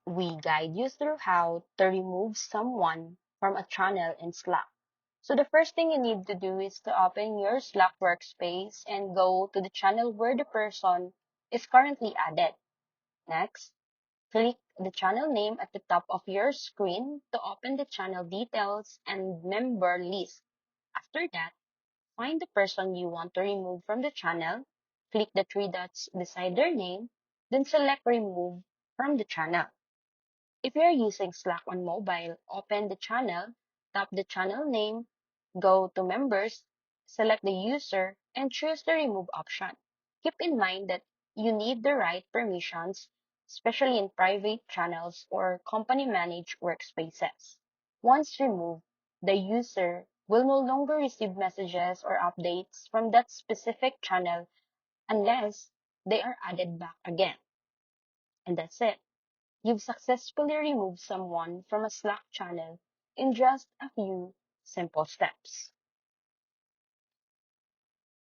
we guide you through how to remove someone from a channel in Slack. So the first thing you need to do is to open your Slack workspace and go to the channel where the person is currently added. Next, click the channel name at the top of your screen to open the channel details and member list. After that, find the person you want to remove from the channel, click the three dots beside their name, then select Remove from the channel. If you're using Slack on mobile, open the channel, tap the channel name, go to Members, select the user, and choose the Remove option. Keep in mind that you need the right permissions, especially in private channels or company-managed workspaces. Once removed, the user will no longer receive messages or updates from that specific channel unless they are added back again. And that's it. You've successfully removed someone from a Slack channel in just a few simple steps.